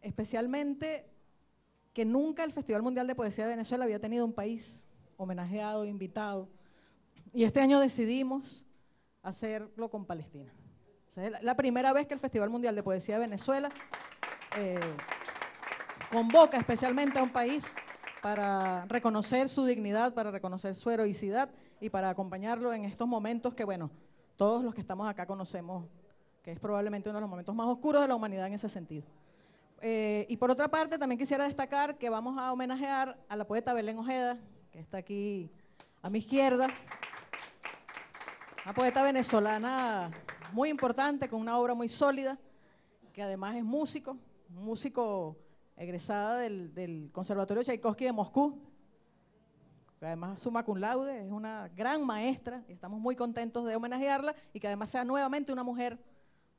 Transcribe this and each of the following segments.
especialmente que nunca el Festival Mundial de Poesía de Venezuela había tenido un país homenajeado, invitado, y este año decidimos hacerlo con Palestina. O sea, es la primera vez que el Festival Mundial de Poesía de Venezuela convoca especialmente a un país para reconocer su dignidad, para reconocer su heroicidad y para acompañarlo en estos momentos que, bueno, todos los que estamos acá conocemos, que es probablemente uno de los momentos más oscuros de la humanidad en ese sentido. Y por otra parte, también quisiera destacar que vamos a homenajear a la poeta Belén Ojeda, que está aquí a mi izquierda, una poeta venezolana muy importante, con una obra muy sólida, que además es músico egresada del Conservatorio Tchaikovsky de Moscú, que además summa cum laude, es una gran maestra, y estamos muy contentos de homenajearla, y que además sea nuevamente una mujer,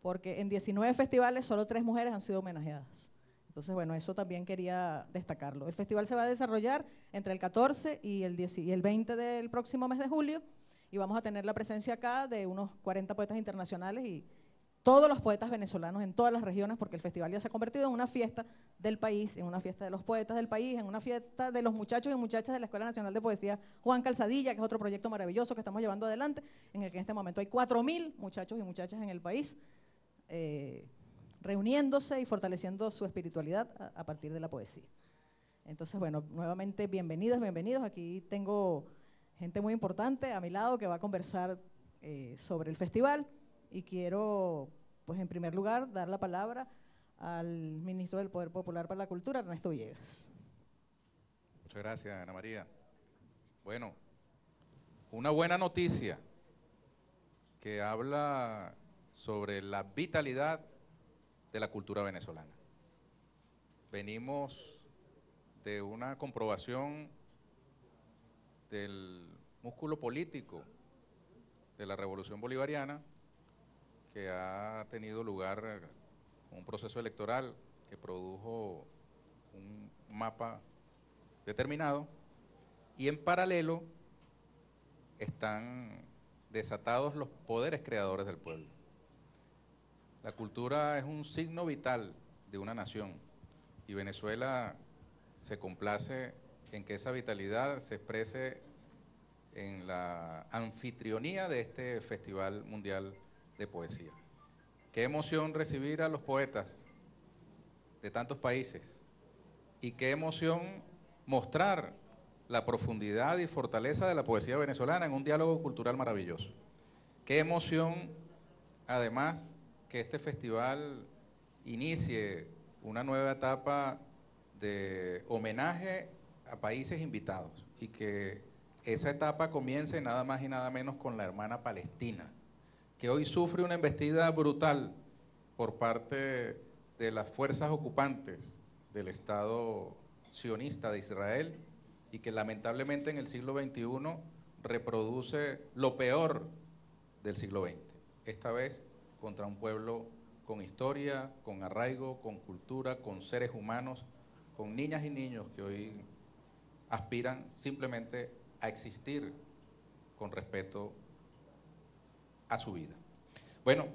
porque en 19 festivales solo 3 mujeres han sido homenajeadas. Entonces, bueno, eso también quería destacarlo. El festival se va a desarrollar entre el 14 y el 20 del próximo mes de julio, y vamos a tener la presencia acá de unos 40 poetas internacionales y todos los poetas venezolanos en todas las regiones, porque el festival ya se ha convertido en una fiesta del país, en una fiesta de los poetas del país, en una fiesta de los muchachos y muchachas de la Escuela Nacional de Poesía Juan Calzadilla, que es otro proyecto maravilloso que estamos llevando adelante, en el que en este momento hay 4.000 muchachos y muchachas en el país, reuniéndose y fortaleciendo su espiritualidad a partir de la poesía. Entonces, bueno, nuevamente bienvenidas, bienvenidos. Aquí tengo gente muy importante a mi lado que va a conversar sobre el festival, y quiero, pues en primer lugar, dar la palabra al ministro del Poder Popular para la Cultura, Ernesto Villegas. Muchas gracias, Ana María. Bueno, una buena noticia que habla sobre la vitalidad de la cultura venezolana. Venimos de una comprobación del músculo político de la Revolución Bolivariana, que ha tenido lugar un proceso electoral que produjo un mapa determinado, y en paralelo están desatados los poderes creadores del pueblo. La cultura es un signo vital de una nación, y Venezuela se complace en que esa vitalidad se exprese en la anfitrionía de este Festival Mundial de Poesía. Qué emoción recibir a los poetas de tantos países, y qué emoción mostrar la profundidad y fortaleza de la poesía venezolana en un diálogo cultural maravilloso. Qué emoción, además, que este festival inicie una nueva etapa de homenaje a países invitados, y que esa etapa comience nada más y nada menos con la hermana Palestina, que hoy sufre una embestida brutal por parte de las fuerzas ocupantes del Estado sionista de Israel, y que lamentablemente en el siglo XXI reproduce lo peor del siglo XX, esta vez contra un pueblo con historia, con arraigo, con cultura, con seres humanos, con niñas y niños que hoy aspiran simplemente a existir con respeto a su vida. Bueno,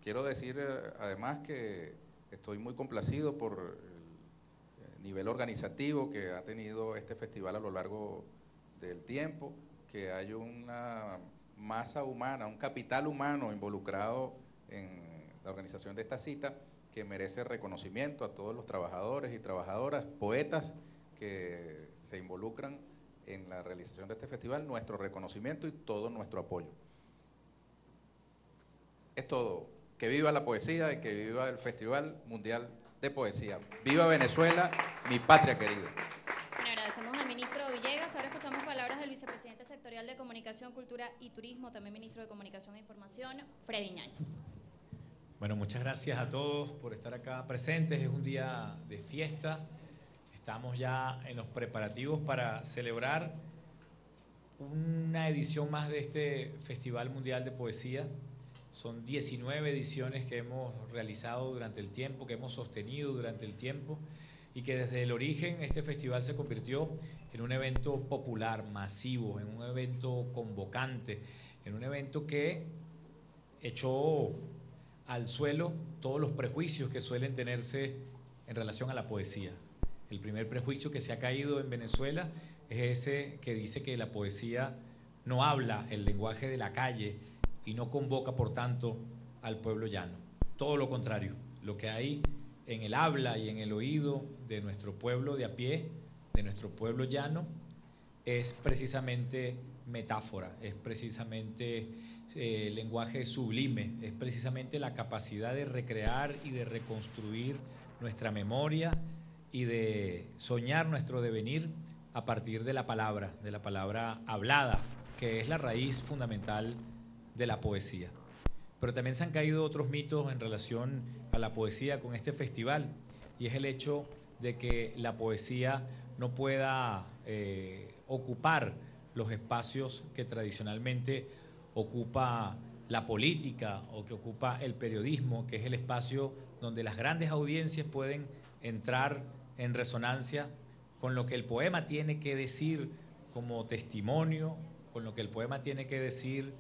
quiero decir además que estoy muy complacido por el nivel organizativo que ha tenido este festival a lo largo del tiempo, que hay una masa humana, un capital humano involucrado en la organización de esta cita, que merece reconocimiento a todos los trabajadores y trabajadoras, poetas que se involucran en la realización de este festival, nuestro reconocimiento y todo nuestro apoyo. Es todo. Que viva la poesía y que viva el Festival Mundial de Poesía. ¡Viva Venezuela, mi patria querida! Bueno, agradecemos al ministro Villegas. Ahora escuchamos palabras del vicepresidente sectorial de Comunicación, Cultura y Turismo, también ministro de Comunicación e Información, Freddy Ñáñez. Bueno, muchas gracias a todos por estar acá presentes. Es un día de fiesta. Estamos ya en los preparativos para celebrar una edición más de este Festival Mundial de Poesía. Son 19 ediciones que hemos realizado durante el tiempo, que hemos sostenido durante el tiempo, y que desde el origen este festival se convirtió en un evento popular, masivo, en un evento convocante, en un evento que echó al suelo todos los prejuicios que suelen tenerse en relación a la poesía. El primer prejuicio que se ha caído en Venezuela es ese que dice que la poesía no habla el lenguaje de la calle y no convoca, por tanto, al pueblo llano. Todo lo contrario, lo que hay en el habla y en el oído de nuestro pueblo de a pie, de nuestro pueblo llano, es precisamente metáfora, es precisamente lenguaje sublime, es precisamente la capacidad de recrear y de reconstruir nuestra memoria y de soñar nuestro devenir a partir de la palabra hablada, que es la raíz fundamental de la poesía. Pero también se han caído otros mitos en relación a la poesía con este festival, y es el hecho de que la poesía no pueda ocupar los espacios que tradicionalmente ocupa la política o que ocupa el periodismo, que es el espacio donde las grandes audiencias pueden entrar en resonancia con lo que el poema tiene que decir como testimonio, con lo que el poema tiene que decir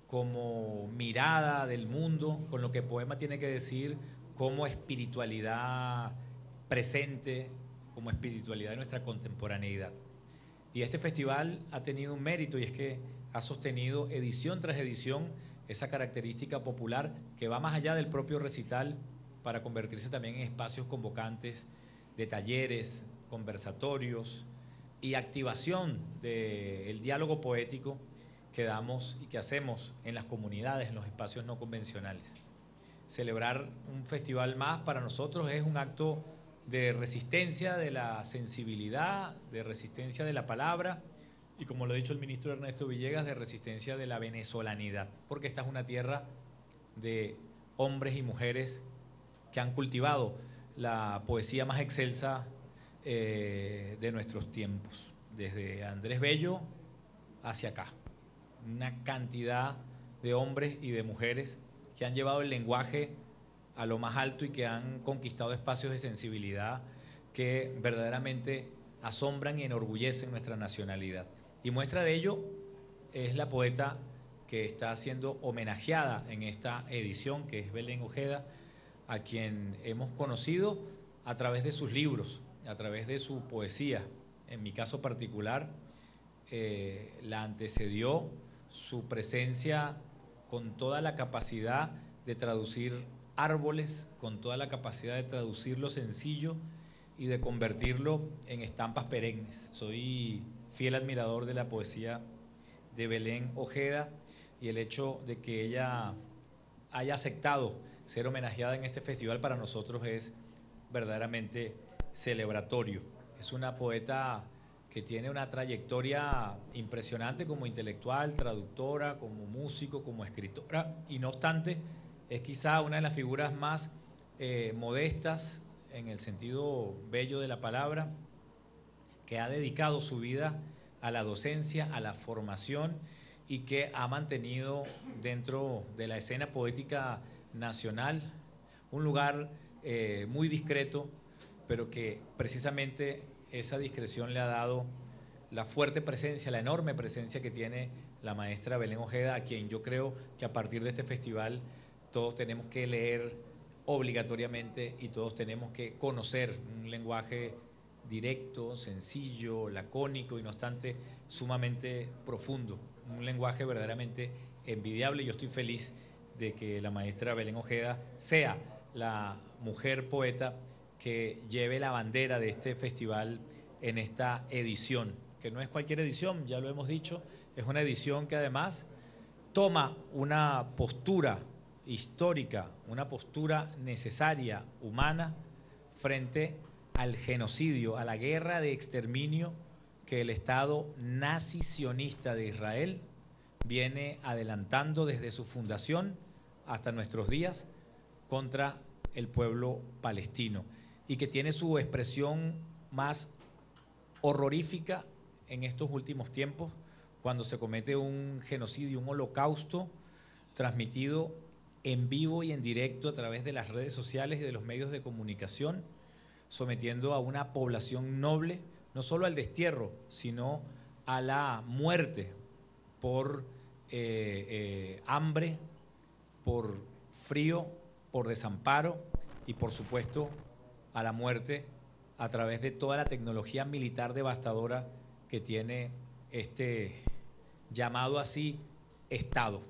como mirada del mundo, con lo que el poema tiene que decir como espiritualidad presente, como espiritualidad de nuestra contemporaneidad. Y este festival ha tenido un mérito, y es que ha sostenido edición tras edición esa característica popular que va más allá del propio recital para convertirse también en espacios convocantes de talleres, conversatorios y activación del diálogo poético que damos y que hacemos en las comunidades, en los espacios no convencionales. Celebrar un festival más para nosotros es un acto de resistencia de la sensibilidad, de resistencia de la palabra y, como lo ha dicho el ministro Ernesto Villegas, de resistencia de la venezolanidad, porque esta es una tierra de hombres y mujeres que han cultivado la poesía más excelsa de nuestros tiempos, desde Andrés Bello hacia acá. Una cantidad de hombres y de mujeres que han llevado el lenguaje a lo más alto y que han conquistado espacios de sensibilidad que verdaderamente asombran y enorgullecen nuestra nacionalidad. Y muestra de ello es la poeta que está siendo homenajeada en esta edición, que es Belén Ojeda, a quien hemos conocido a través de sus libros, a través de su poesía. En mi caso particular, la antecedió su presencia con toda la capacidad de traducir árboles, con toda la capacidad de traducir lo sencillo y de convertirlo en estampas perennes. Soy fiel admirador de la poesía de Belén Ojeda, y el hecho de que ella haya aceptado ser homenajeada en este festival para nosotros es verdaderamente celebratorio. Es una poeta que tiene una trayectoria impresionante como intelectual, traductora, como músico, como escritora, y no obstante es quizá una de las figuras más modestas en el sentido bello de la palabra, que ha dedicado su vida a la docencia, a la formación, y que ha mantenido dentro de la escena poética nacional un lugar muy discreto, pero que precisamente esa discreción le ha dado la fuerte presencia, la enorme presencia que tiene la maestra Belén Ojeda, a quien yo creo que a partir de este festival todos tenemos que leer obligatoriamente y todos tenemos que conocer un lenguaje directo, sencillo, lacónico y no obstante sumamente profundo, un lenguaje verdaderamente envidiable. Yo estoy feliz de que la maestra Belén Ojeda sea la mujer poeta que lleve la bandera de este festival en esta edición, que no es cualquier edición, ya lo hemos dicho, es una edición que además toma una postura histórica, una postura necesaria, humana, frente al genocidio, a la guerra de exterminio que el Estado nazi sionista de Israel viene adelantando desde su fundación hasta nuestros días contra el pueblo palestino, y que tiene su expresión más horrorífica en estos últimos tiempos, cuando se comete un genocidio, un holocausto transmitido en vivo y en directo a través de las redes sociales y de los medios de comunicación, sometiendo a una población noble no solo al destierro, sino a la muerte por hambre, por frío, por desamparo y por supuesto a la muerte a través de toda la tecnología militar devastadora que tiene este llamado así Estado.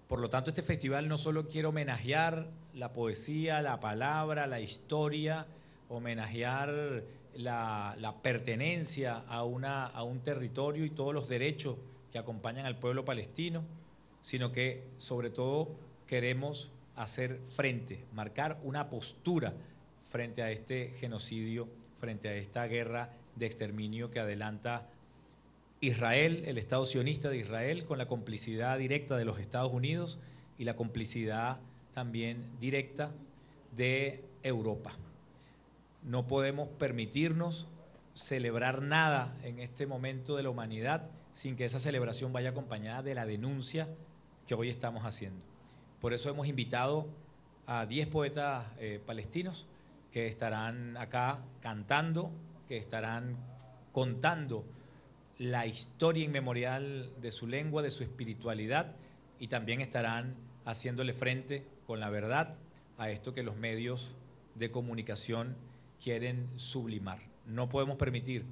Por lo tanto, este festival no solo quiere homenajear la poesía, la palabra, la historia, homenajear la pertenencia a un territorio y todos los derechos que acompañan al pueblo palestino, sino que sobre todo queremos hacer frente, marcar una postura frente a este genocidio, frente a esta guerra de exterminio que adelanta Israel, el Estado sionista de Israel, con la complicidad directa de los Estados Unidos y la complicidad también directa de Europa. No podemos permitirnos celebrar nada en este momento de la humanidad sin que esa celebración vaya acompañada de la denuncia que hoy estamos haciendo. Por eso hemos invitado a 10 poetas palestinos que estarán acá cantando, que estarán contando la historia inmemorial de su lengua, de su espiritualidad, y también estarán haciéndole frente con la verdad a esto que los medios de comunicación quieren sublimar. No podemos permitir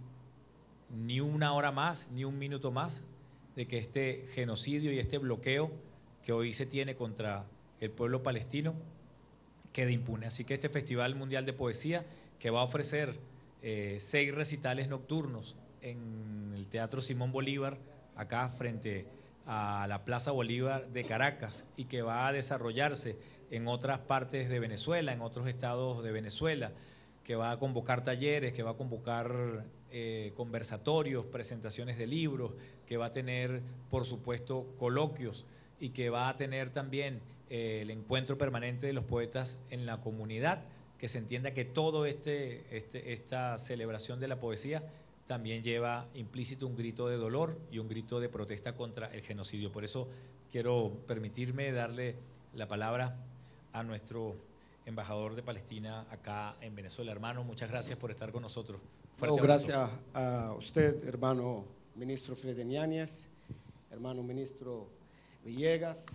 ni una hora más, ni un minuto más de que este genocidio y este bloqueo que hoy se tiene contra el pueblo palestino quede impune. Así que este Festival Mundial de Poesía, que va a ofrecer 6 recitales nocturnos en el Teatro Simón Bolívar, acá frente a la Plaza Bolívar de Caracas, y que va a desarrollarse en otras partes de Venezuela, en otros estados de Venezuela, que va a convocar talleres, que va a convocar conversatorios, presentaciones de libros, que va a tener, por supuesto, coloquios, y que va a tener también el encuentro permanente de los poetas en la comunidad, que se entienda que todo esta celebración de la poesía también lleva implícito un grito de dolor y un grito de protesta contra el genocidio. Por eso quiero permitirme darle la palabra a nuestro embajador de Palestina acá en Venezuela. Hermano, muchas gracias por estar con nosotros. Gracias a usted, hermano ministro Freden Yáñez, hermano ministro Villegas,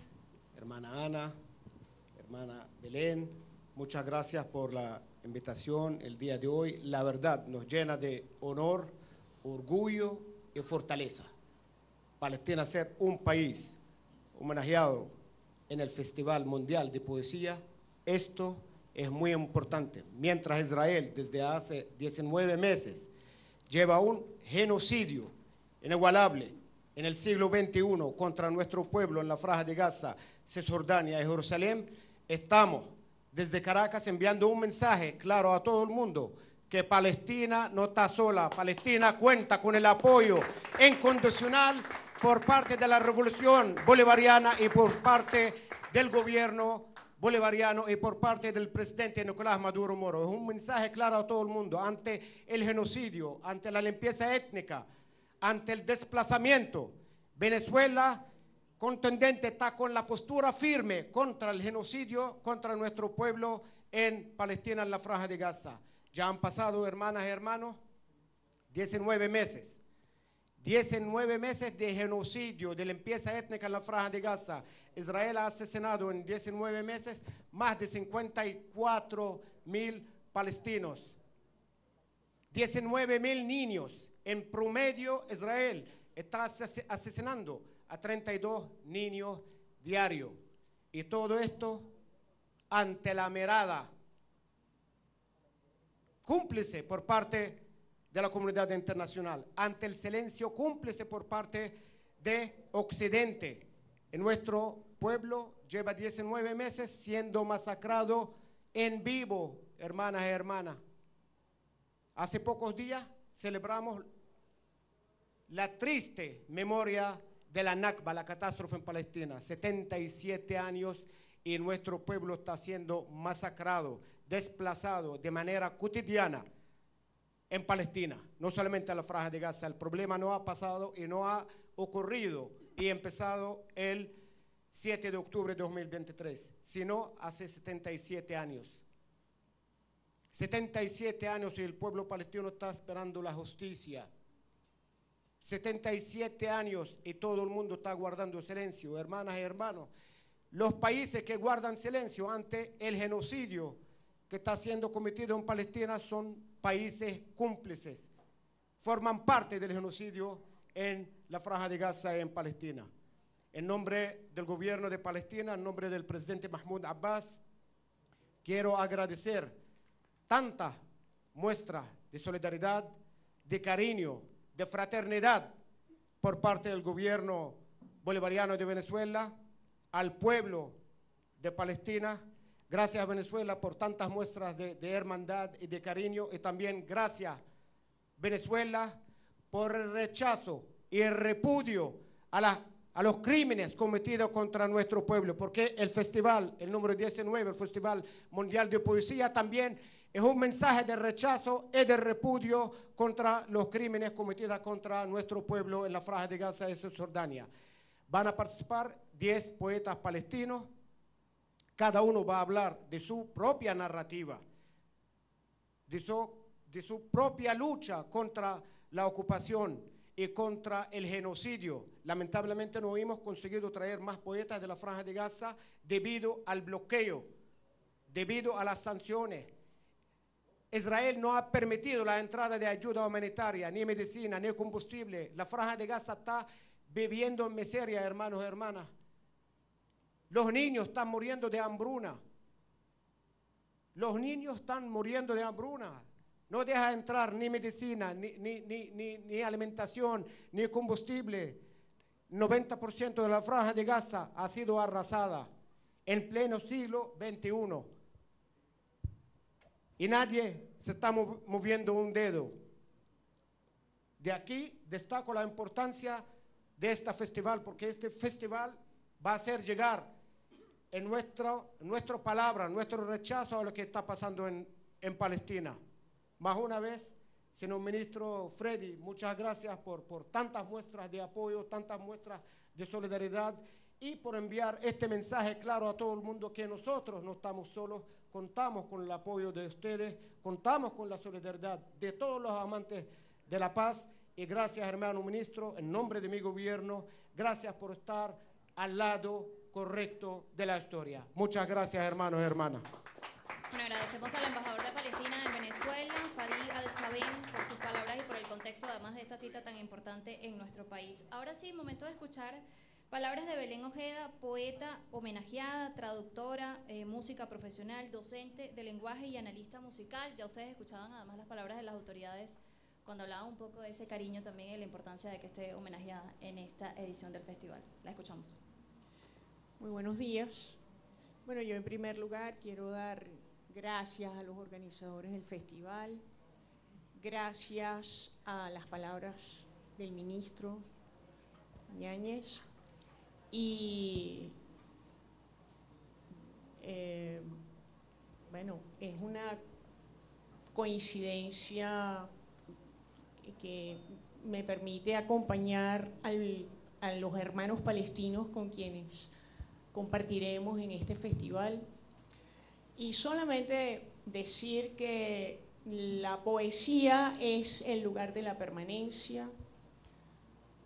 hermana Ana, hermana Belén. Muchas gracias por la invitación el día de hoy. La verdad nos llena de honor, orgullo y fortaleza. Palestina ser un país homenajeado en el Festival Mundial de Poesía, esto es muy importante. Mientras Israel desde hace 19 meses lleva un genocidio inigualable en el siglo XXI contra nuestro pueblo en la Franja de Gaza, Cisjordania y Jerusalén, estamos desde Caracas enviando un mensaje claro a todo el mundo que Palestina no está sola. Palestina cuenta con el apoyo incondicional por parte de la revolución bolivariana y por parte del gobierno bolivariano y por parte del presidente Nicolás Maduro Moro. Es un mensaje claro a todo el mundo ante el genocidio, ante la limpieza étnica, ante el desplazamiento. Venezuela contundente está con la postura firme contra el genocidio, contra nuestro pueblo en Palestina, en la Franja de Gaza. Ya han pasado, hermanas y hermanos, 19 meses. 19 meses de genocidio, de limpieza étnica en la Franja de Gaza. Israel ha asesinado en 19 meses más de 54.000 palestinos. 19.000 niños. En promedio, Israel está asesinando a 32 niños diarios. Y todo esto ante la mirada cómplice por parte de la comunidad internacional, ante el silencio cómplice por parte de Occidente. En nuestro pueblo lleva 19 meses siendo masacrado en vivo, hermanas y hermanas. Hace pocos días celebramos la triste memoria de la Nakba, la catástrofe en Palestina. 77 años y nuestro pueblo está siendo masacrado, desplazado de manera cotidiana en Palestina, no solamente en la Franja de Gaza. El problema no ha pasado y no ha ocurrido y empezado el 7 de octubre de 2023, sino hace 77 años. 77 años y el pueblo palestino está esperando la justicia. 77 años y todo el mundo está guardando silencio, hermanas y hermanos. Los países que guardan silencio ante el genocidio que está siendo cometido en Palestina son países cómplices, forman parte del genocidio en la Franja de Gaza y en Palestina. En nombre del gobierno de Palestina, en nombre del presidente Mahmoud Abbas, quiero agradecer tantas muestras de solidaridad, de cariño, de fraternidad por parte del gobierno bolivariano de Venezuela al pueblo de Palestina. Gracias a Venezuela por tantas muestras de hermandad y de cariño, y también gracias Venezuela por el rechazo y el repudio a los crímenes cometidos contra nuestro pueblo, porque el festival, el número 19, el Festival Mundial de Poesía, también es un mensaje de rechazo y de repudio contra los crímenes cometidos contra nuestro pueblo en la Franja de Gaza y Cisjordania. Van a participar 10 poetas palestinos. Cada uno va a hablar de su propia narrativa, de su propia lucha contra la ocupación y contra el genocidio. Lamentablemente no hemos conseguido traer más poetas de la Franja de Gaza debido al bloqueo, debido a las sanciones. Israel no ha permitido la entrada de ayuda humanitaria, ni medicina, ni combustible. La Franja de Gaza está viviendo en miseria, hermanos y hermanas. Los niños están muriendo de hambruna. Los niños están muriendo de hambruna. No deja entrar ni medicina, ni alimentación, ni combustible. 90% de la Franja de Gaza ha sido arrasada en pleno siglo XXI. Y nadie se está moviendo un dedo. De aquí destaco la importancia de este festival, porque este festival va a hacer llegar en nuestra palabra, nuestro rechazo a lo que está pasando en Palestina. Más una vez, señor ministro Freddy, muchas gracias por tantas muestras de apoyo, tantas muestras de solidaridad y por enviar este mensaje claro a todo el mundo que nosotros no estamos solos, contamos con el apoyo de ustedes, contamos con la solidaridad de todos los amantes de la paz. Y gracias, hermano ministro, en nombre de mi gobierno, gracias por estar al lado correcto de la historia. Muchas gracias, hermanos y hermanas. Bueno, agradecemos al embajador de Palestina en Venezuela, Fadi Al-Sabeen, por sus palabras y por el contexto, además de esta cita tan importante en nuestro país. Ahora sí, momento de escuchar palabras de Belén Ojeda, poeta homenajeada, traductora, música profesional, docente de lenguaje y analista musical. Ya ustedes escuchaban además las palabras de las autoridades cuando hablaban un poco de ese cariño también y de la importancia de que esté homenajeada en esta edición del festival. La escuchamos. Muy buenos días. Bueno, yo en primer lugar quiero dar gracias a los organizadores del festival, gracias a las palabras del ministro Yáñez y bueno, es una coincidencia que me permite acompañar a los hermanos palestinos con quienes compartiremos en este festival. Y solamente decir que la poesía es el lugar de la permanencia.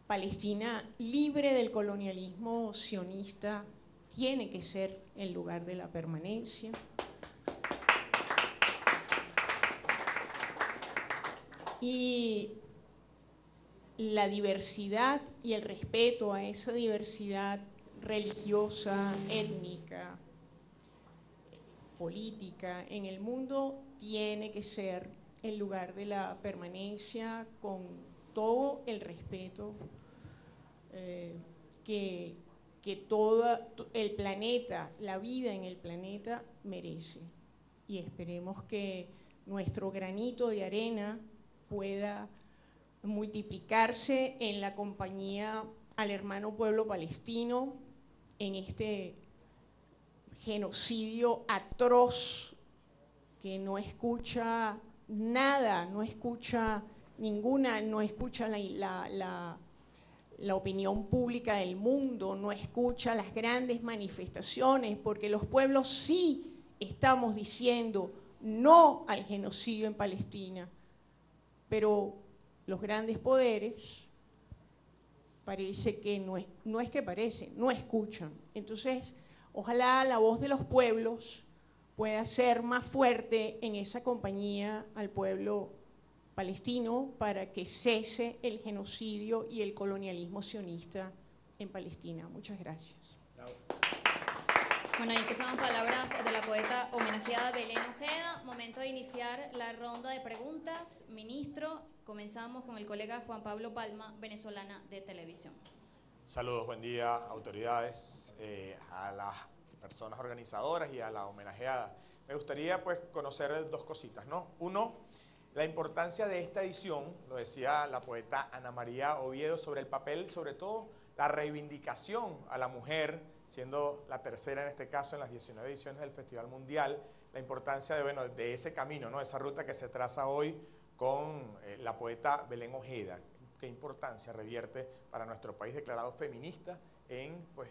Palestina, libre del colonialismo sionista, tiene que ser el lugar de la permanencia. Y la diversidad y el respeto a esa diversidad religiosa, étnica, política en el mundo tiene que ser el lugar de la permanencia con todo el respeto que todo el planeta, la vida en el planeta merece. Y esperemos que nuestro granito de arena pueda multiplicarse en la compañía al hermano pueblo palestino en este genocidio atroz que no escucha nada, no escucha ninguna, no escucha la opinión pública del mundo, no escucha las grandes manifestaciones, porque los pueblos sí estamos diciendo no al genocidio en Palestina, pero los grandes poderes parece que no escuchan. Entonces, ojalá la voz de los pueblos pueda ser más fuerte en esa compañía al pueblo palestino para que cese el genocidio y el colonialismo sionista en Palestina. Muchas gracias. Bueno, ahí escuchamos palabras de la poeta homenajeada Belén Ojeda. Momento de iniciar la ronda de preguntas. Ministro, comenzamos con el colega Juan Pablo Palma, venezolana de televisión. Saludos, buen día, autoridades, a las personas organizadoras y a la homenajeada. Me gustaría pues conocer dos cositas, ¿no? Uno, la importancia de esta edición, lo decía la poeta Ana María Oviedo, sobre el papel, sobre todo la reivindicación a la mujer, siendo la tercera en este caso en las 19 ediciones del Festival Mundial, la importancia de, bueno, de ese camino, ¿no? Esa ruta que se traza hoy con la poeta Belén Ojeda. Qué importancia revierte para nuestro país declarado feminista en pues,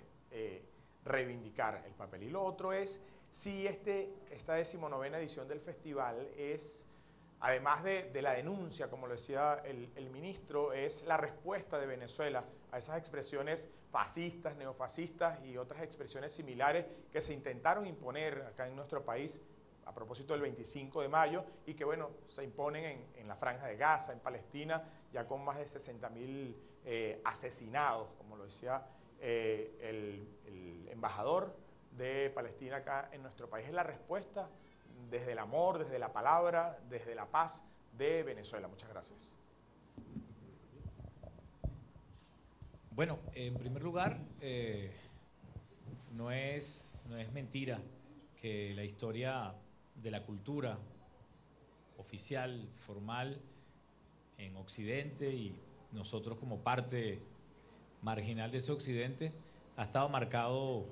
reivindicar el papel. Y lo otro es si esta 19ª edición del festival es, además de la denuncia, como lo decía el ministro, es la respuesta de Venezuela a esas expresiones fascistas, neofascistas y otras expresiones similares que se intentaron imponer acá en nuestro país a propósito del 25 de mayo y que, bueno, se imponen en la Franja de Gaza, en Palestina, ya con más de 60.000 asesinados, como lo decía el embajador de Palestina acá en nuestro país. Es la respuesta desde el amor, desde la palabra, desde la paz de Venezuela. Muchas gracias. Bueno, en primer lugar, no es mentira que la historia de la cultura oficial, formal, en Occidente y nosotros como parte marginal de ese Occidente, ha estado marcado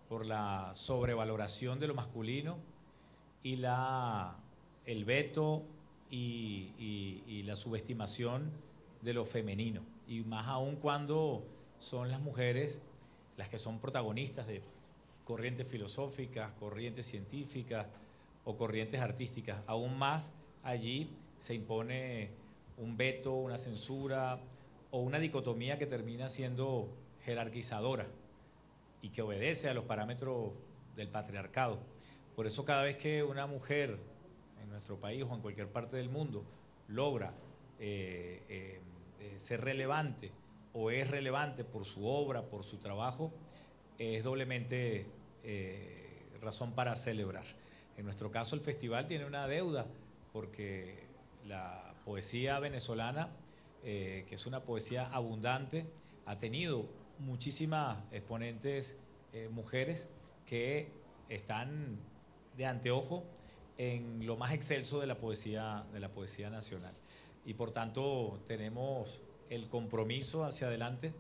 por la sobrevaloración de lo masculino y el veto y la subestimación de lo femenino, y más aún cuando son las mujeres las que son protagonistas de corrientes filosóficas, corrientes científicas o corrientes artísticas. Aún más allí se impone un veto, una censura o una dicotomía que termina siendo jerarquizadora y que obedece a los parámetros del patriarcado. Por eso cada vez que una mujer en nuestro país o en cualquier parte del mundo logra ser relevante o es relevante por su obra, por su trabajo, es doblemente razón para celebrar. En nuestro caso el festival tiene una deuda porque la poesía venezolana, que es una poesía abundante, ha tenido muchísimas exponentes mujeres que están de anteojo en lo más excelso de la poesía nacional. Y por tanto tenemos el compromiso hacia adelante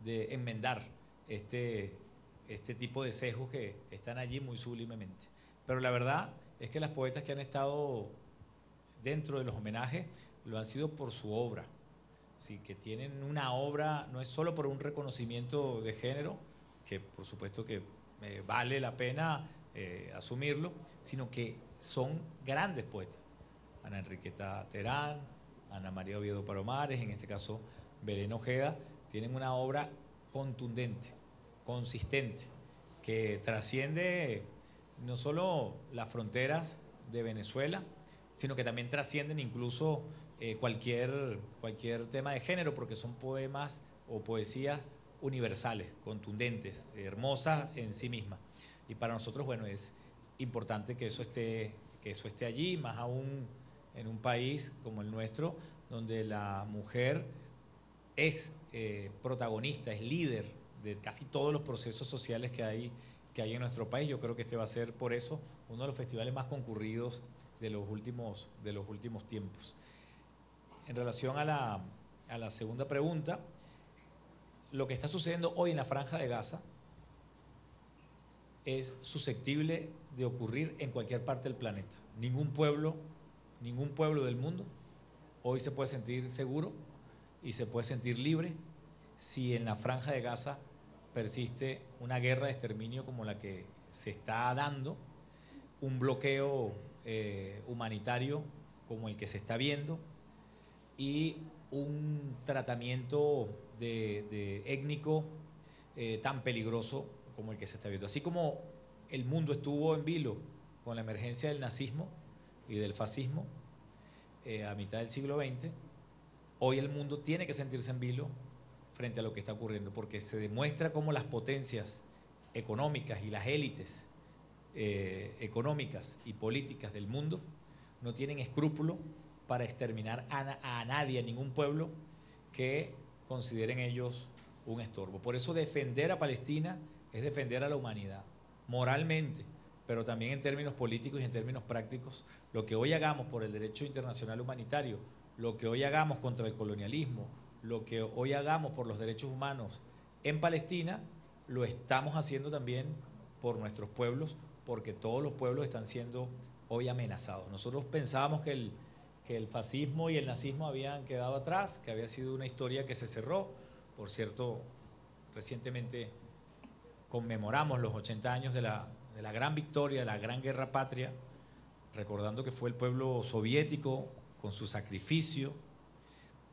de enmendar este tipo de sesgos que están allí muy sublimemente. Pero la verdad es que las poetas que han estado dentro de los homenajes lo han sido por su obra. Sí, que tienen una obra, no es solo por un reconocimiento de género, que por supuesto que vale la pena asumirlo, sino que son grandes poetas. Ana Enriqueta Terán, Ana María Oviedo Palomares, en este caso Belén Ojeda, tienen una obra contundente, consistente, que trasciende no solo las fronteras de Venezuela, sino que también trascienden incluso cualquier tema de género, porque son poemas o poesías universales, contundentes, hermosas en sí mismas. Y para nosotros, bueno, es importante que eso esté allí, más aún en un país como el nuestro, donde la mujer es protagonista, es líder de casi todos los procesos sociales que hay en nuestro país. Yo creo que este va a ser, por eso, uno de los festivales más concurridos de los últimos tiempos. En relación a la segunda pregunta, lo que está sucediendo hoy en la Franja de Gaza es susceptible de ocurrir en cualquier parte del planeta. Ningún pueblo del mundo hoy se puede sentir seguro y se puede sentir libre si en la Franja de Gaza persiste una guerra de exterminio como la que se está dando, un bloqueo humanitario como el que se está viendo y un tratamiento étnico tan peligroso como el que se está viendo. Así como el mundo estuvo en vilo con la emergencia del nazismo y del fascismo a mitad del siglo XX, hoy el mundo tiene que sentirse en vilo frente a lo que está ocurriendo, porque se demuestra cómo las potencias económicas y las élites económicas y políticas del mundo no tienen escrúpulo para exterminar a nadie, a ningún pueblo que consideren ellos un estorbo. Por eso defender a Palestina es defender a la humanidad, moralmente, pero también en términos políticos y en términos prácticos. Lo que hoy hagamos por el derecho internacional humanitario, lo que hoy hagamos contra el colonialismo, lo que hoy hagamos por los derechos humanos en Palestina, lo estamos haciendo también por nuestros pueblos, porque todos los pueblos están siendo hoy amenazados. Nosotros pensábamos que el fascismo y el nazismo habían quedado atrás, que había sido una historia que se cerró. Por cierto, recientemente conmemoramos los 80 años de la gran victoria, de la gran guerra patria, recordando que fue el pueblo soviético con su sacrificio,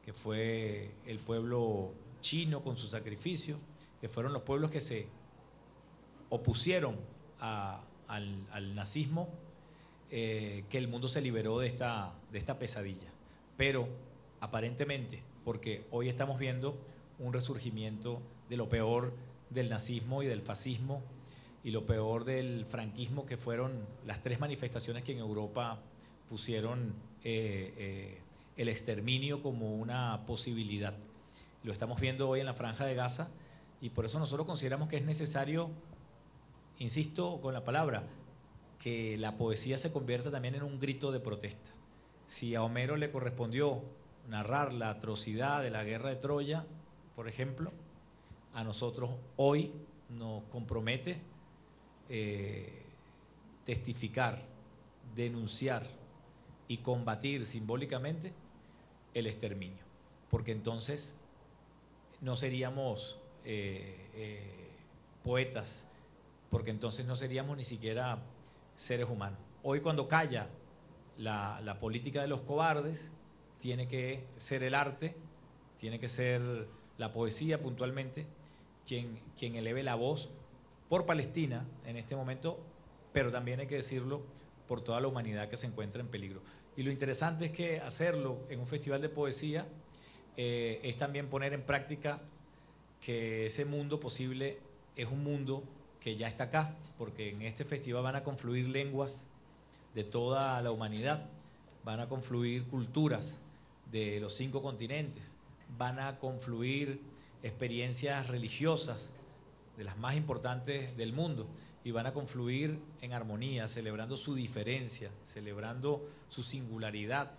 que fue el pueblo chino con su sacrificio, que fueron los pueblos que se opusieron al nazismo, que el mundo se liberó de esta pesadilla. Pero aparentemente, porque hoy estamos viendo un resurgimiento de lo peor del nazismo y del fascismo y lo peor del franquismo, que fueron las 3 manifestaciones que en Europa pusieron el exterminio como una posibilidad. Lo estamos viendo hoy en la Franja de Gaza, y por eso nosotros consideramos que es necesario, insisto con la palabra, que la poesía se convierta también en un grito de protesta. Si a Homero le correspondió narrar la atrocidad de la guerra de Troya, por ejemplo, a nosotros hoy nos compromete testificar, denunciar y combatir simbólicamente el exterminio, porque entonces no seríamos poetas, porque entonces no seríamos ni siquiera seres humanos. Hoy, cuando calla la política de los cobardes, tiene que ser el arte, tiene que ser la poesía puntualmente quien eleve la voz por Palestina en este momento, pero también hay que decirlo por toda la humanidad que se encuentra en peligro. Y lo interesante es que hacerlo en un festival de poesía es también poner en práctica que ese mundo posible es un mundo que ya está acá, porque en este festival van a confluir lenguas de toda la humanidad, van a confluir culturas de los 5 continentes, van a confluir experiencias religiosas de las más importantes del mundo, y van a confluir en armonía, celebrando su diferencia, celebrando su singularidad,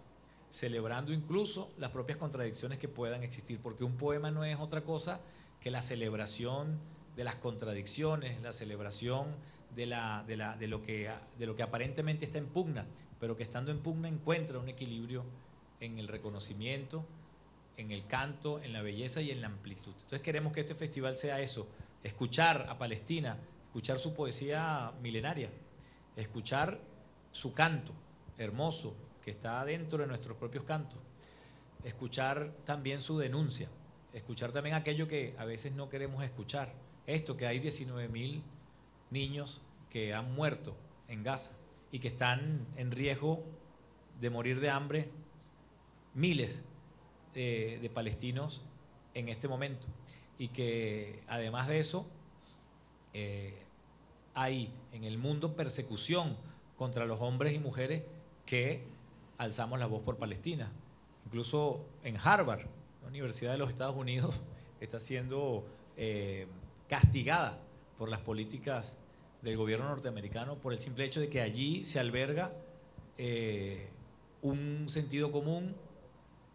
celebrando incluso las propias contradicciones que puedan existir, porque un poema no es otra cosa que la celebración de las contradicciones, la celebración de lo que aparentemente está en pugna, pero que estando en pugna encuentra un equilibrio en el reconocimiento, en el canto, en la belleza y en la amplitud. Entonces queremos que este festival sea eso, escuchar a Palestina, escuchar su poesía milenaria, escuchar su canto hermoso que está dentro de nuestros propios cantos, escuchar también su denuncia, escuchar también aquello que a veces no queremos escuchar, esto que hay 19.000 niños que han muerto en Gaza y que están en riesgo de morir de hambre, miles de palestinos en este momento, y que además de eso hay en el mundo persecución contra los hombres y mujeres que alzamos la voz por Palestina. Incluso en Harvard, la Universidad de los Estados Unidos, está siendo castigada por las políticas del gobierno norteamericano por el simple hecho de que allí se alberga un sentido común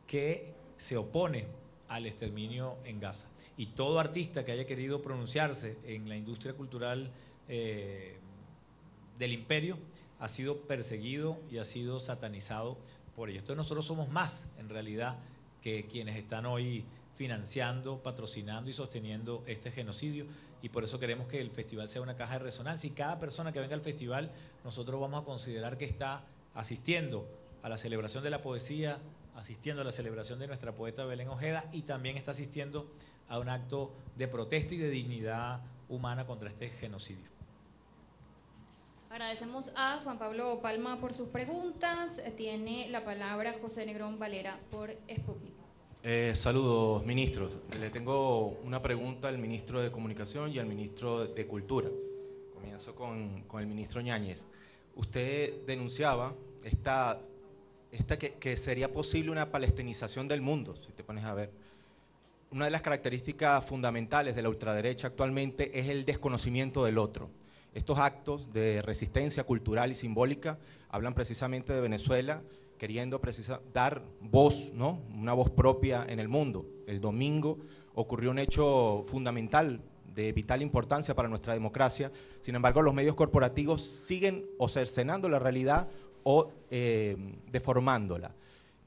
que se opone al exterminio en Gaza. Y todo artista que haya querido pronunciarse en la industria cultural del imperio ha sido perseguido y ha sido satanizado por ello. Entonces nosotros somos más, en realidad, que quienes están hoy financiando, patrocinando y sosteniendo este genocidio, y por eso queremos que el festival sea una caja de resonancia, y cada persona que venga al festival nosotros vamos a considerar que está asistiendo a la celebración de la poesía, asistiendo a la celebración de nuestra poeta Belén Ojeda, y también está asistiendo a un acto de protesta y de dignidad humana contra este genocidio. Agradecemos a Juan Pablo Palma por sus preguntas. Tiene la palabra José Negrón Valera por Sputnik. Saludos, ministros. Le tengo una pregunta al ministro de Comunicación y al ministro de Cultura. Comienzo con el ministro Ñáñez. Usted denunciaba que sería posible una palestinización del mundo, si te pones a ver. Una de las características fundamentales de la ultraderecha actualmente es el desconocimiento del otro. Estos actos de resistencia cultural y simbólica hablan precisamente de Venezuela, queriendo dar voz, ¿no? Una voz propia en el mundo. El domingo ocurrió un hecho fundamental de vital importancia para nuestra democracia. Sin embargo, los medios corporativos siguen o cercenando la realidad o deformándola.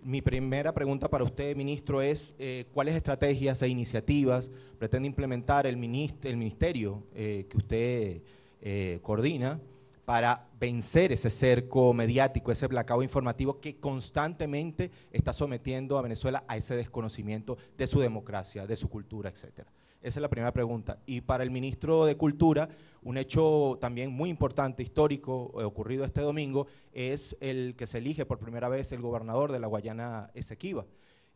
Mi primera pregunta para usted, ministro, es ¿cuáles estrategias e iniciativas pretende implementar el ministerio que usted coordina para vencer ese cerco mediático, ese blackout informativo que constantemente está sometiendo a Venezuela a ese desconocimiento de su democracia, de su cultura, etcétera? Esa es la primera pregunta. Y para el ministro de Cultura, un hecho también muy importante, histórico, ocurrido este domingo, es el que se elige por primera vez el gobernador de la Guayana Esequiba.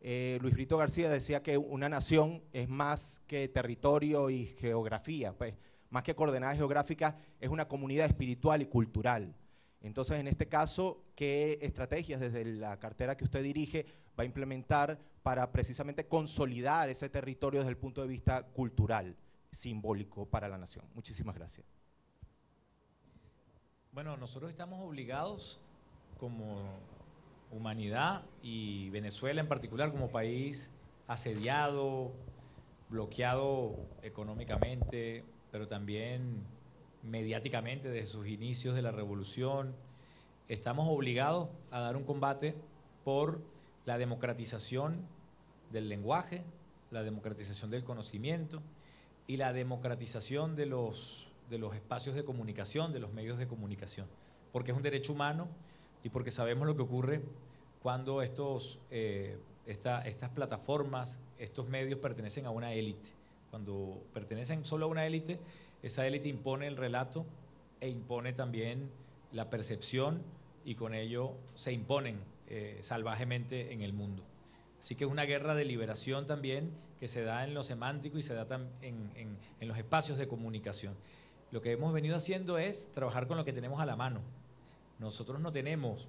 Luis Brito García decía que una nación es más que territorio y geografía, pues, más que coordenadas geográficas, es una comunidad espiritual y cultural. Entonces, en este caso, ¿qué estrategias desde la cartera que usted dirige va a implementar para precisamente consolidar ese territorio desde el punto de vista cultural, simbólico para la nación? Muchísimas gracias. Bueno, nosotros estamos obligados como humanidad y Venezuela en particular como país asediado, bloqueado económicamente, pero también mediáticamente desde sus inicios de la revolución. Estamos obligados a dar un combate por la democratización del lenguaje, la democratización del conocimiento y la democratización de los espacios de comunicación, de los medios de comunicación, porque es un derecho humano y porque sabemos lo que ocurre cuando estas plataformas, estos medios pertenecen a una élite. Cuando pertenecen solo a una élite, esa élite impone el relato e impone también la percepción y con ello se imponen salvajemente en el mundo. Así que es una guerra de liberación también que se da en lo semántico y se da en los espacios de comunicación. Lo que hemos venido haciendo es trabajar con lo que tenemos a la mano. Nosotros no tenemos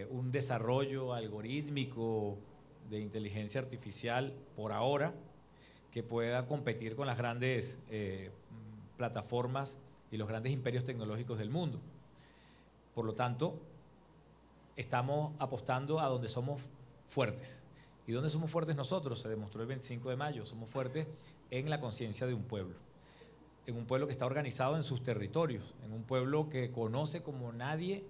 un desarrollo algorítmico de inteligencia artificial por ahora que pueda competir con las grandes plataformas y los grandes imperios tecnológicos del mundo. Por lo tanto, estamos apostando a donde somos fuertes. ¿Y dónde somos fuertes nosotros? Se demostró el 25 de mayo. Somos fuertes en la conciencia de un pueblo. En un pueblo que está organizado en sus territorios, en un pueblo que conoce como nadie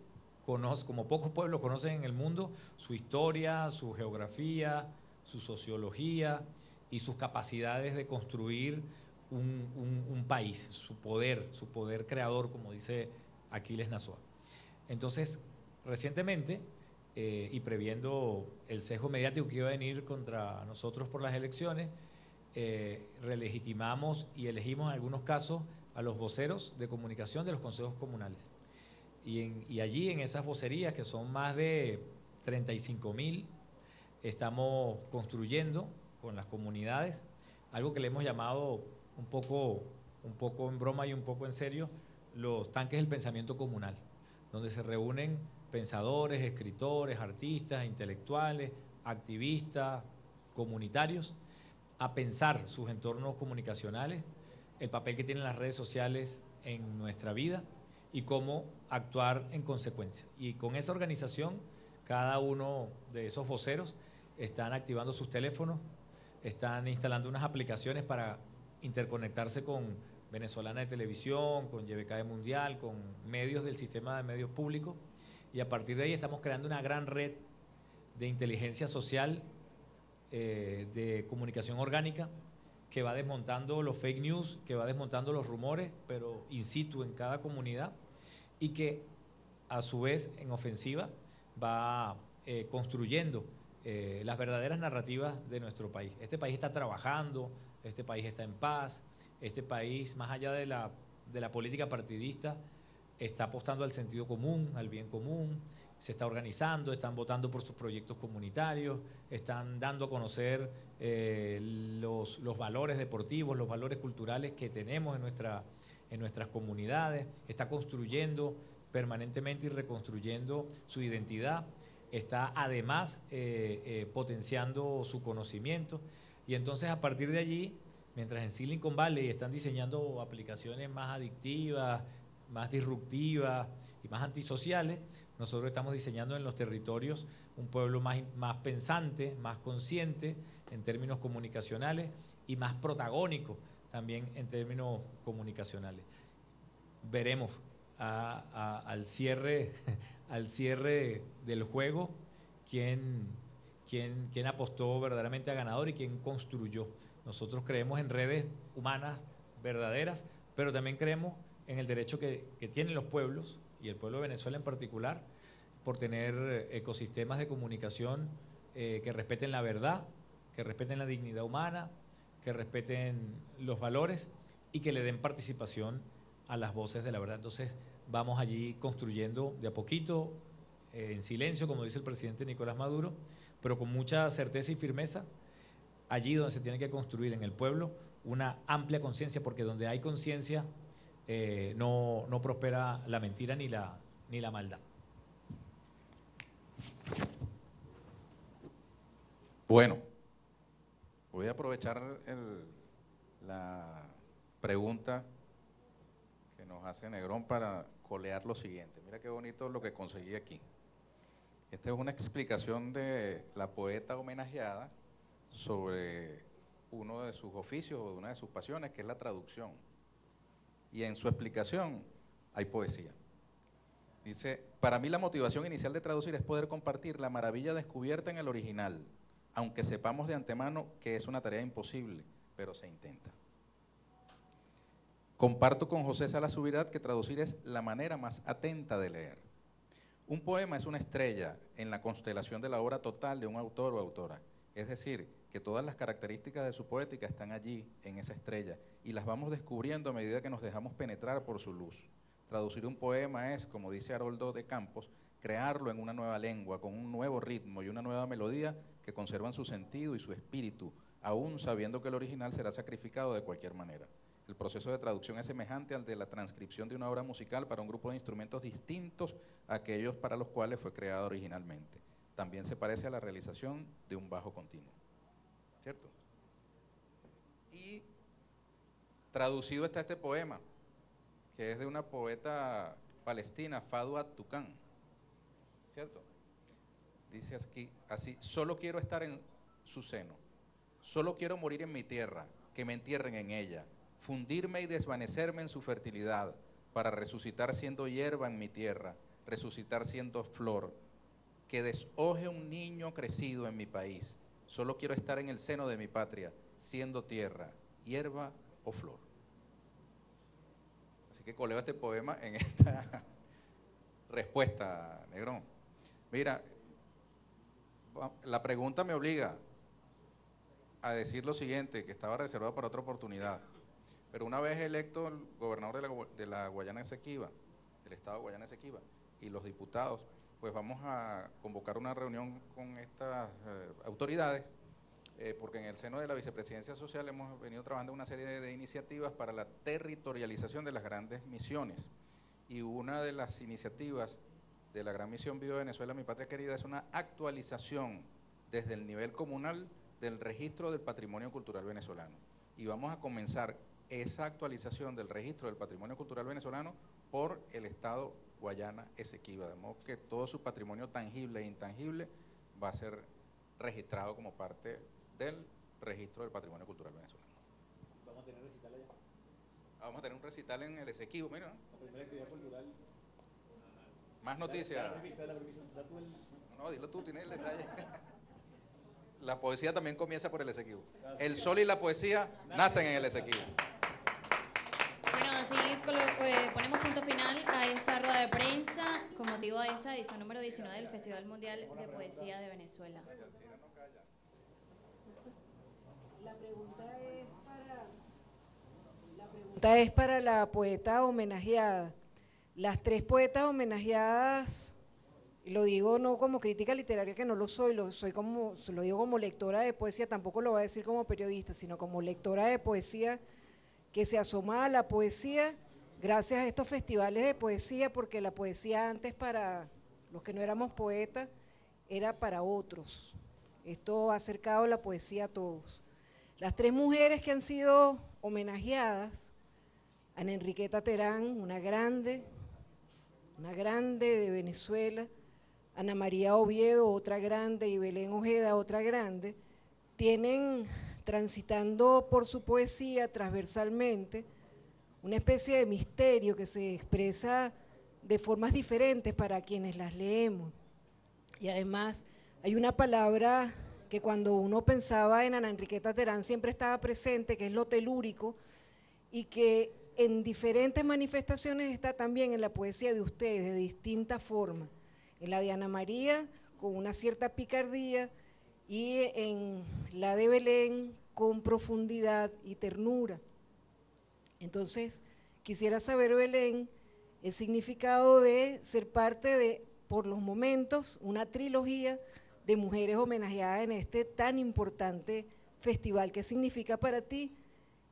conoce, como pocos pueblos conocen en el mundo, su historia, su geografía, su sociología y sus capacidades de construir un país, su poder creador, como dice Aquiles Nazoa. Entonces, recientemente, y previendo el sesgo mediático que iba a venir contra nosotros por las elecciones, relegitimamos y elegimos en algunos casos a los voceros de comunicación de los consejos comunales. Y allí en esas vocerías, que son más de 35.000, estamos construyendo con las comunidades algo que le hemos llamado un poco en broma y un poco en serio, los tanques del pensamiento comunal, donde se reúnen pensadores, escritores, artistas, intelectuales, activistas, comunitarios, a pensar sus entornos comunicacionales, el papel que tienen las redes sociales en nuestra vida y cómo actuar en consecuencia. Y con esa organización, cada uno de esos voceros están activando sus teléfonos, están instalando unas aplicaciones para interconectarse con Venezolana de Televisión, con YBK Mundial, con medios del sistema de medios públicos, y a partir de ahí estamos creando una gran red de inteligencia social, de comunicación orgánica, que va desmontando los fake news, que va desmontando los rumores, pero in situ en cada comunidad, y que a su vez en ofensiva va construyendo las verdaderas narrativas de nuestro país. Este país está trabajando, este país está en paz, este país, más allá de la política partidista, está apostando al sentido común, al bien común, se está organizando, están votando por sus proyectos comunitarios, están dando a conocer los valores deportivos, los valores culturales que tenemos en nuestras comunidades, está construyendo permanentemente y reconstruyendo su identidad, está además potenciando su conocimiento, y entonces a partir de allí, mientras en Silicon Valley están diseñando aplicaciones más adictivas, más disruptivas y más antisociales, nosotros estamos diseñando en los territorios un pueblo más pensante, más consciente en términos comunicacionales y más protagónico también en términos comunicacionales. Veremos al cierre del juego quién apostó verdaderamente a ganador y quién construyó. Nosotros creemos en redes humanas verdaderas, pero también creemos en el derecho que tienen los pueblos, y el pueblo de Venezuela en particular, por tener ecosistemas de comunicación que respeten la verdad, que respeten la dignidad humana, que respeten los valores y que le den participación a las voces de la verdad. Entonces vamos allí construyendo de a poquito, en silencio, como dice el presidente Nicolás Maduro, pero con mucha certeza y firmeza, allí donde se tiene que construir en el pueblo una amplia conciencia, porque donde hay conciencia no prospera la mentira ni la maldad. Bueno, voy a aprovechar la pregunta que nos hace Negrón para colear lo siguiente. Mira qué bonito lo que conseguí aquí. Esta es una explicación de la poeta homenajeada sobre uno de sus oficios o de una de sus pasiones, que es la traducción. Y en su explicación hay poesía. Dice: para mí la motivación inicial de traducir es poder compartir la maravilla descubierta en el original, aunque sepamos de antemano que es una tarea imposible, pero se intenta. Comparto con José Salas Subirát que traducir es la manera más atenta de leer. Un poema es una estrella en la constelación de la obra total de un autor o autora, es decir, que todas las características de su poética están allí, en esa estrella, y las vamos descubriendo a medida que nos dejamos penetrar por su luz. Traducir un poema es, como dice Haroldo de Campos, crearlo en una nueva lengua, con un nuevo ritmo y una nueva melodía que conservan su sentido y su espíritu, aún sabiendo que el original será sacrificado de cualquier manera. El proceso de traducción es semejante al de la transcripción de una obra musical para un grupo de instrumentos distintos a aquellos para los cuales fue creada originalmente. También se parece a la realización de un bajo continuo. ¿Cierto? Y traducido está este poema, que es de una poeta palestina, Fadwa Tuqán. ¿Cierto? Dice aquí, así: solo quiero estar en su seno, solo quiero morir en mi tierra, que me entierren en ella, fundirme y desvanecerme en su fertilidad, para resucitar siendo hierba en mi tierra, resucitar siendo flor, que deshoje un niño crecido en mi país. Solo quiero estar en el seno de mi patria, siendo tierra, hierba o flor. Así que coleo este poema en esta respuesta, Negrón. Mira, la pregunta me obliga a decir lo siguiente, que estaba reservado para otra oportunidad. Pero una vez electo el gobernador de la Guayana Esequiba, del estado de Guayana Esequiba, y los diputados, pues vamos a convocar una reunión con estas autoridades, porque en el seno de la Vicepresidencia Social hemos venido trabajando una serie de iniciativas para la territorialización de las grandes misiones. Y una de las iniciativas de la Gran Misión Viva Venezuela, mi patria querida, es una actualización desde el nivel comunal del registro del patrimonio cultural venezolano. Y vamos a comenzar esa actualización del registro del patrimonio cultural venezolano por el estado Guayana Esequiba, de modo que todo su patrimonio tangible e intangible va a ser registrado como parte del registro del patrimonio cultural venezolano. ¿Vamos a tener recital allá? Vamos a tener un recital en el Esequibo, mira. La primera actividad cultural. Más noticias. No, dilo tú, tienes el detalle. La poesía también comienza por el Esequibo. El sol y la poesía nacen en el Esequibo. Bueno, así ponemos punto final a esta rueda de prensa con motivo de esta edición número 19 del Festival Mundial de Poesía de Venezuela. La pregunta es para la poeta homenajeada. Las tres poetas homenajeadas, y lo digo no como crítica literaria, que no lo soy, lo digo como lectora de poesía, tampoco lo voy a decir como periodista, sino como lectora de poesía que se asoma a la poesía gracias a estos festivales de poesía, porque la poesía antes para los que no éramos poetas era para otros. Esto ha acercado la poesía a todos. Las tres mujeres que han sido homenajeadas, Ana Enriqueta Terán, una grande de Venezuela, Ana María Oviedo, otra grande, y Belén Ojeda, otra grande, tienen transitando por su poesía transversalmente una especie de misterio que se expresa de formas diferentes para quienes las leemos. Y además hay una palabra que cuando uno pensaba en Ana Enriqueta Terán siempre estaba presente, que es lo telúrico, y que en diferentes manifestaciones está también en la poesía de ustedes, de distintas formas. En la de Ana María, con una cierta picardía, y en la de Belén, con profundidad y ternura. Entonces, quisiera saber, Belén, el significado de ser parte de, por los momentos, una trilogía de mujeres homenajeadas en este tan importante festival. ¿Qué significa para ti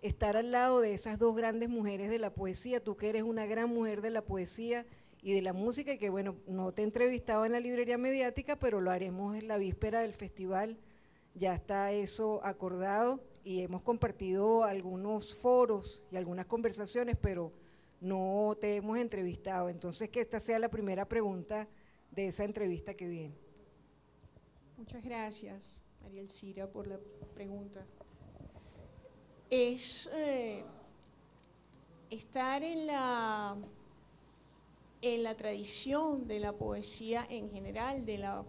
estar al lado de esas dos grandes mujeres de la poesía? Tú que eres una gran mujer de la poesía y de la música, y que bueno, no te he entrevistado en la librería mediática, pero lo haremos en la víspera del festival, ya está eso acordado, y hemos compartido algunos foros y algunas conversaciones, pero no te hemos entrevistado. Entonces, que esta sea la primera pregunta de esa entrevista que viene. Muchas gracias, Ariel Cira, por la pregunta. Es estar en la tradición de la poesía en general, de la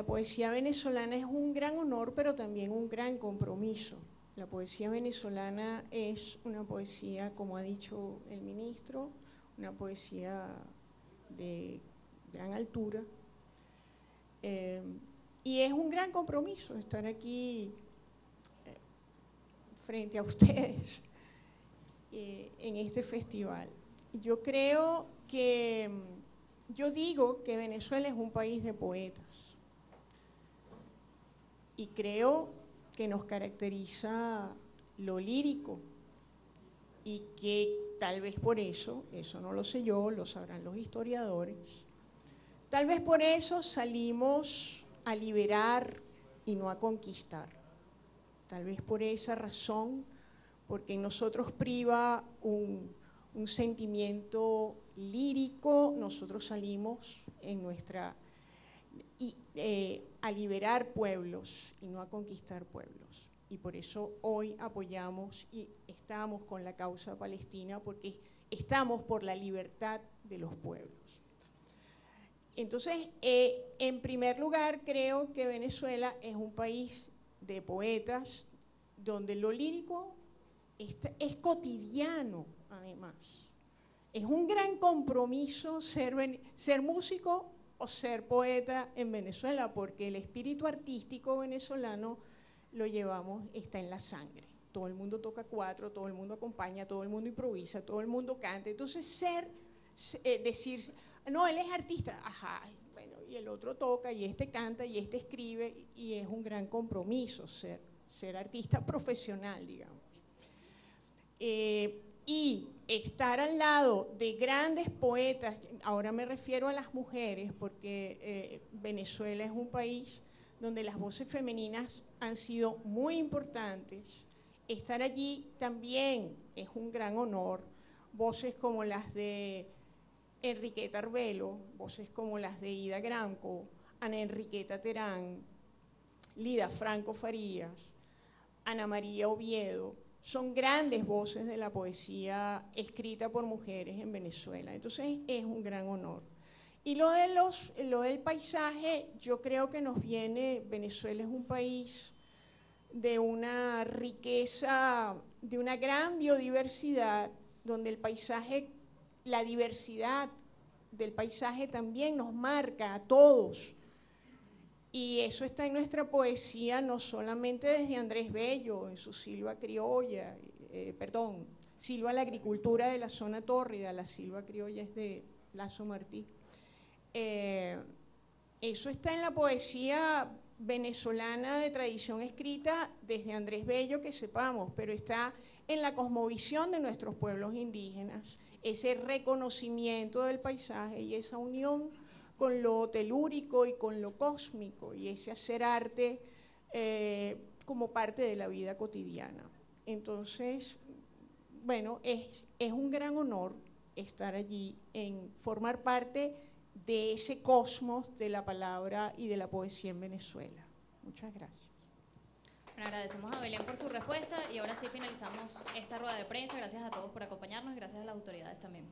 poesía venezolana, es un gran honor, pero también un gran compromiso. La poesía venezolana es una poesía, como ha dicho el ministro, una poesía de gran altura, y es un gran compromiso estar aquí frente a ustedes en este festival. Yo digo que Venezuela es un país de poetas, y creo que nos caracteriza lo lírico, y que tal vez por eso no lo sé yo, lo sabrán los historiadores, tal vez por eso salimos a liberar y no a conquistar. Tal vez por esa razón, porque en nosotros priva un sentimiento lírico, nosotros salimos a liberar pueblos y no a conquistar pueblos. Y por eso hoy apoyamos y estamos con la causa palestina, porque estamos por la libertad de los pueblos. Entonces, en primer lugar, creo que Venezuela es un país de poetas, donde lo lírico es cotidiano, además. Es un gran compromiso ser músico o ser poeta en Venezuela, porque el espíritu artístico venezolano lo llevamos, está en la sangre. Todo el mundo toca cuatro, todo el mundo acompaña, todo el mundo improvisa, todo el mundo canta. Entonces, decir, no, él es artista, ajá, bueno, y el otro toca, y este canta, y este escribe, y es un gran compromiso ser artista profesional, digamos. Y estar al lado de grandes poetas, ahora me refiero a las mujeres, porque Venezuela es un país donde las voces femeninas han sido muy importantes. Estar allí también es un gran honor. Voces como las de Enriqueta Arbelo, voces como las de Ida Granco, Ana Enriqueta Terán, Lida Franco Farías, Ana María Oviedo, son grandes voces de la poesía escrita por mujeres en Venezuela. Entonces es un gran honor. Y lo del paisaje, yo creo que nos viene, Venezuela es un país de una riqueza, de una gran biodiversidad, donde el paisaje, la diversidad del paisaje también nos marca a todos. Y eso está en nuestra poesía, no solamente desde Andrés Bello, en su Silva Criolla, Silva a la agricultura de la zona tórrida, la Silva criolla es de Lazo Martí. Eso está en la poesía venezolana de tradición escrita desde Andrés Bello, que sepamos, pero está en la cosmovisión de nuestros pueblos indígenas, ese reconocimiento del paisaje y esa unión con lo telúrico y con lo cósmico, y ese hacer arte como parte de la vida cotidiana. Entonces, bueno, es un gran honor estar allí, en formar parte de ese cosmos de la palabra y de la poesía en Venezuela. Muchas gracias. Bueno, agradecemos a Belén por su respuesta y ahora sí finalizamos esta rueda de prensa. Gracias a todos por acompañarnos y gracias a las autoridades también.